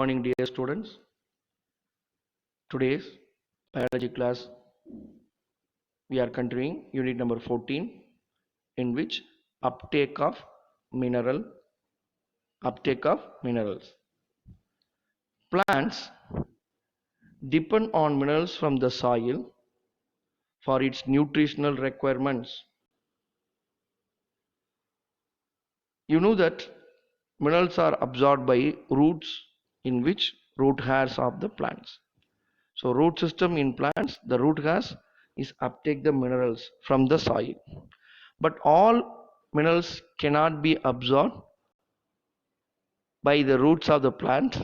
morning, dear students. Today's biology class we are continuing unit number 14, in which uptake of mineral uptake of minerals. Plants depend on minerals from the soil for its nutritional requirements. You know that minerals are absorbed by roots in which root hairs of the plants. So root system in plants, the root hairs is uptake the minerals from the soil. But all minerals cannot be absorbed by the roots of the plant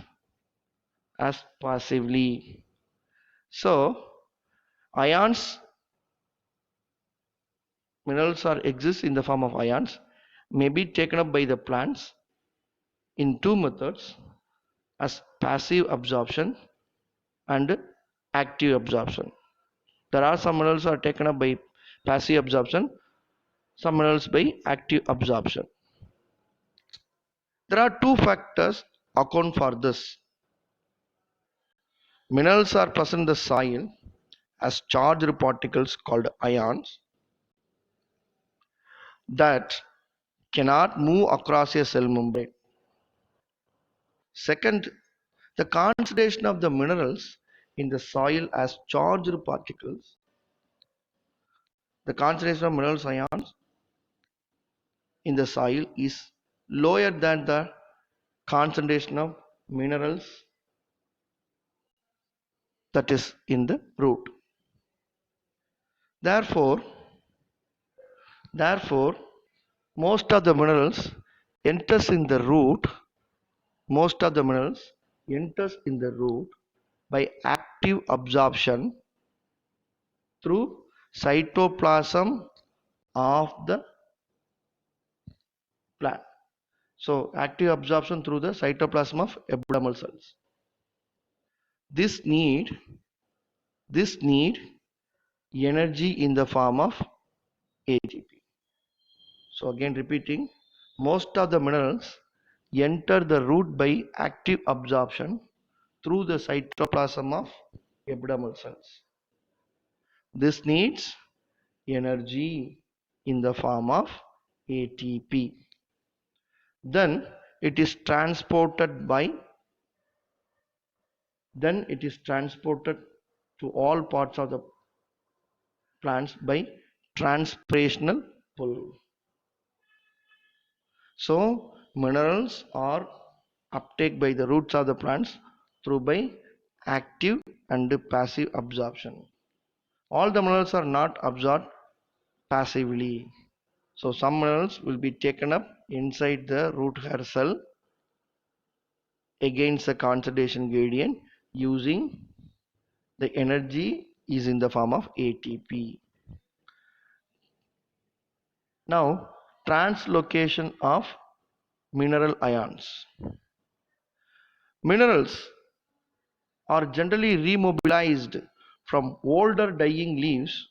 as passively. So ions, minerals are exist in the form of ions, may be taken up by the plants in two methods, as passive absorption and active absorption. There are some minerals are taken up by passive absorption, some minerals by active absorption. There are two factors account for this. Minerals are present in the soil as charged particles called ions that cannot move across a cell membrane. Second, the concentration of the minerals in the soil as charged particles, the concentration of minerals ions in the soil is lower than the concentration of minerals that is in the root. Therefore, most of the minerals enters in the root by active absorption through cytoplasm of the plant. So active absorption through the cytoplasm of epidermal cells. This need energy in the form of ATP. So again repeating, most of the minerals enter the root by active absorption through the cytoplasm of epidermal cells. This needs energy in the form of ATP. Then it is transported to all parts of the plants by transpirational pull. So minerals are uptake by the roots of the plants through by active and passive absorption. All the minerals are not absorbed passively. So some minerals will be taken up inside the root hair cell against the concentration gradient using the energy is in the form of ATP. Now, translocation of mineral ions. Minerals are generally remobilized from older dying leaves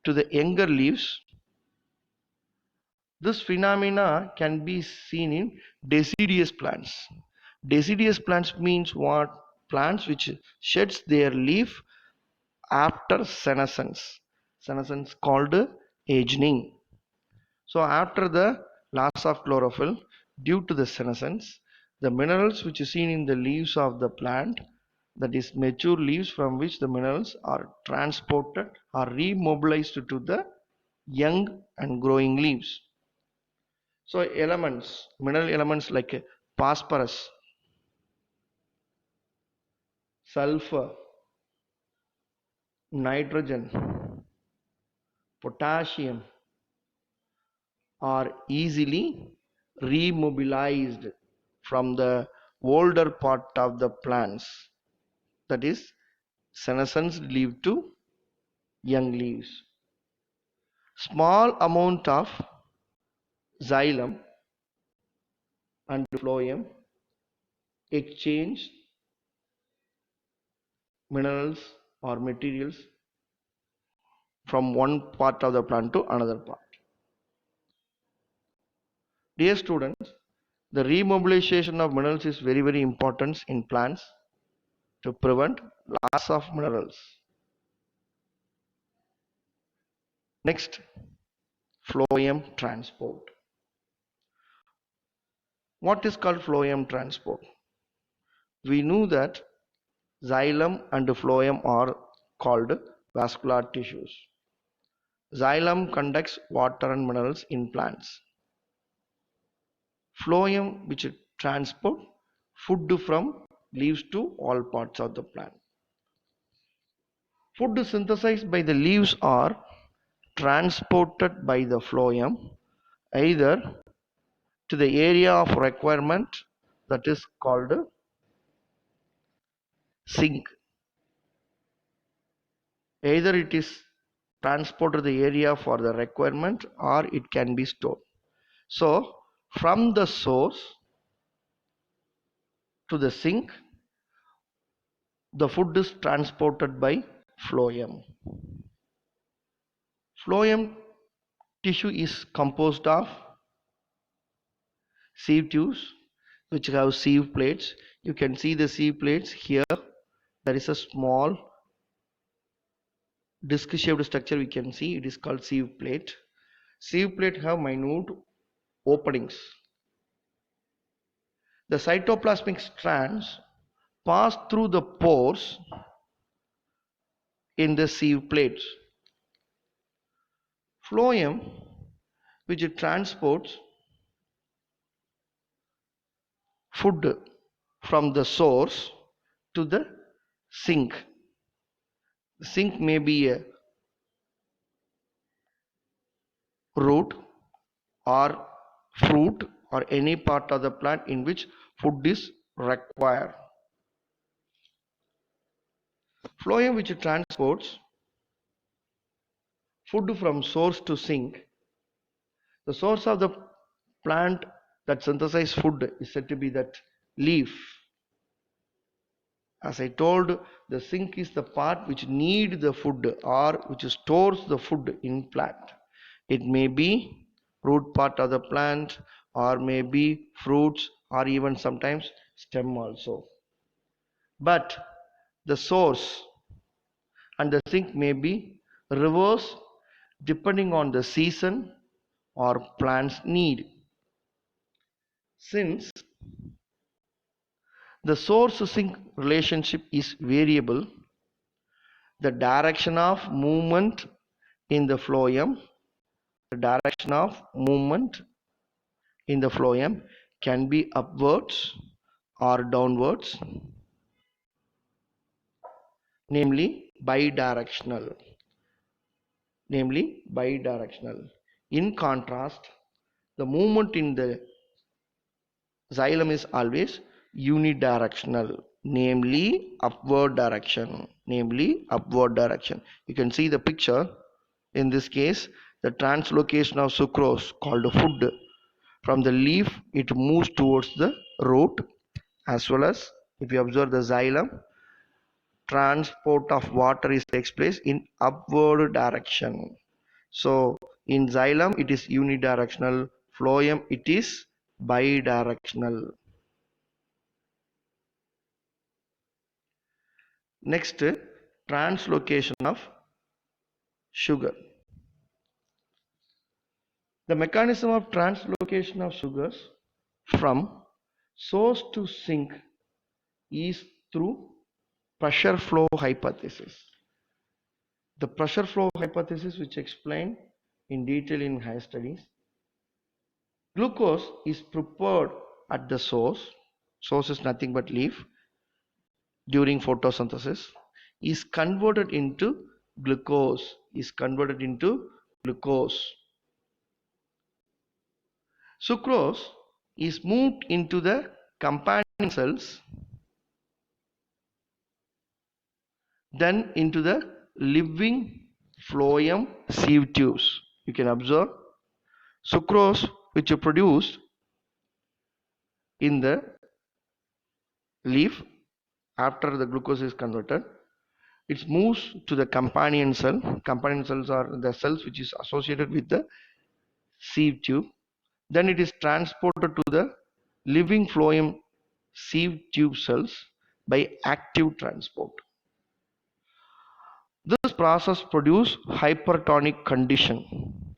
to the younger leaves. This phenomena can be seen in deciduous plants. Deciduous plants means what? Plants which sheds their leaf after senescence. Senescence called aging. So after the loss of chlorophyll due to the senescence, the minerals which is seen in the leaves of the plant, that is mature leaves from which the minerals are transported or remobilized to the young and growing leaves. So elements, mineral elements like phosphorus, sulfur, nitrogen, potassium are easily remobilized from the older part of the plants, that is senescence leaf to young leaves. Small amount of xylem and phloem exchange minerals or materials from one part of the plant to another part. Dear students, The remobilization of minerals is very, very important in plants to prevent loss of minerals. Next, phloem transport. What is called phloem transport? We knew that xylem and phloem are called vascular tissues. Xylem conducts water and minerals in plants. Phloem which transport food from leaves to all parts of the plant. Food synthesized by the leaves are transported by the phloem either to the area of requirement, that is called sink. Either it is transported to the area for the requirement or it can be stored. So from the source to the sink, the food is transported by phloem. Phloem tissue is composed of sieve tubes which have sieve plates. You can see the sieve plates here. There is a small disc shaped structure we can see. It is called sieve plate. Sieve plate have minute openings. The cytoplasmic strands pass through the pores in the sieve plates. Phloem which transports food from the source to the sink. The sink may be a root or fruit or any part of the plant in which food is required. Phloem which transports food from source to sink. The source of the plant that synthesizes food is said to be that leaf. As I told, the sink is the part which needs the food or which stores the food in plant. It may be root part of the plant or maybe fruits or even sometimes stem also. But the source and the sink may be reversed depending on the season or plant's need. Since the source-sink relationship is variable, the direction of movement in the phloem can be upwards or downwards, namely bidirectional. In contrast, the movement in the xylem is always unidirectional, namely upward direction. You can see the picture. In this case, the translocation of sucrose called food from the leaf, it moves towards the root, as well as if you observe the xylem, transport of water takes place in upward direction. So in xylem it is unidirectional, phloem it is bidirectional. Next, translocation of sugar. The mechanism of translocation of sugars from source to sink is through pressure flow hypothesis. The pressure flow hypothesis, which explained in detail in higher studies. Glucose is prepared at the source. Source is nothing but leaf. During photosynthesis, is converted into glucose. Sucrose is moved into the companion cells, then into the living phloem sieve tubes. You can observe sucrose which are produced in the leaf after the glucose is converted. It moves to the companion cell. Companion cells are the cells which is associated with the sieve tube. Then it is transported to the living phloem sieve tube cells by active transport. This process produces hypertonic condition.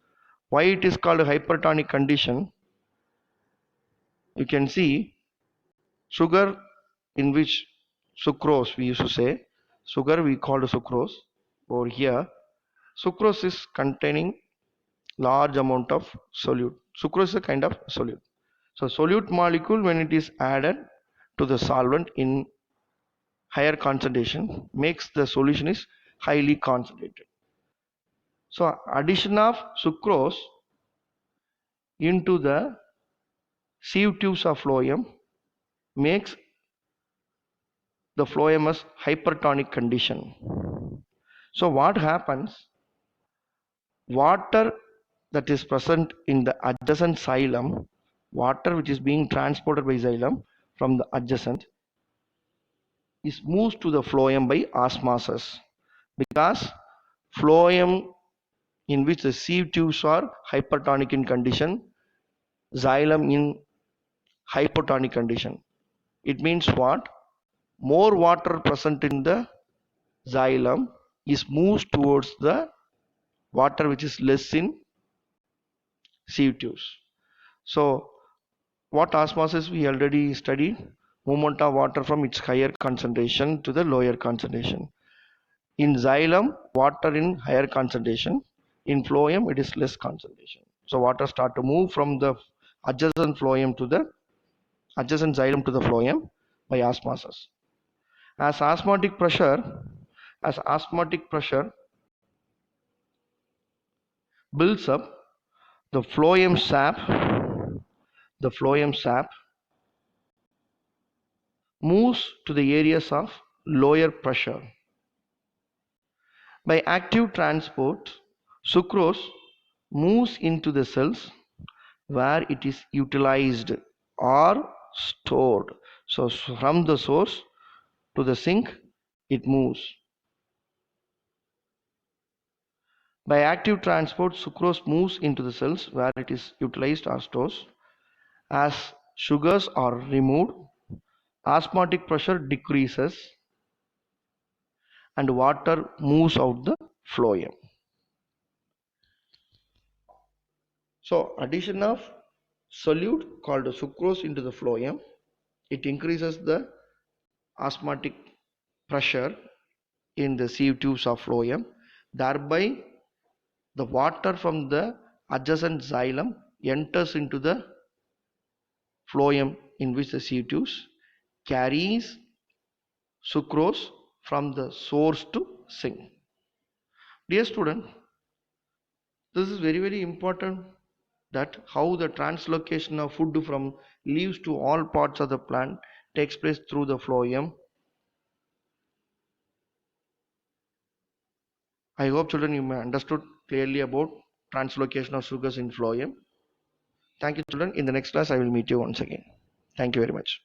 Why it is called a hypertonic condition? You can see sugar, in which sucrose we used to say, sugar we call sucrose. Over here, sucrose is containing large amount of solute. Sucrose is a kind of solute. So solute molecule, when it is added to the solvent in higher concentration, makes the solution is highly concentrated. So addition of sucrose into the sieve tubes of phloem makes the phloem as hypertonic condition. So what happens? Water that is present in the adjacent xylem, water which is being transported by xylem from the adjacent, is moved to the phloem by osmosis, because phloem in which the sieve tubes are hypertonic in condition, xylem in hypotonic condition. It means what? More water present in the xylem is moved towards the water which is less in sieve tubes. So what osmosis we already studied? Movement of water from its higher concentration to the lower concentration. In xylem, water in higher concentration. In phloem, it is less concentration. So water start to move from the adjacent phloem to the adjacent xylem to the phloem by osmosis. As osmotic pressure builds up, the phloem sap moves to the areas of lower pressure. By active transport, sucrose moves into the cells where it is utilized or stored. So from the source to the sink, it moves. By active transport, sucrose moves into the cells where it is utilized or stored. As sugars are removed, osmotic pressure decreases and water moves out the phloem. So addition of solute called sucrose into the phloem, it increases the osmotic pressure in the sieve tubes of phloem. Thereby the water from the adjacent xylem enters into the phloem in which the sieve tubes, carries sucrose from the source to sink. Dear student, this is very important, that how the translocation of food from leaves to all parts of the plant takes place through the phloem. I hope children you may understood clearly about translocation of sugars in phloem. Thank you children. In the next class I will meet you once again. Thank you very much.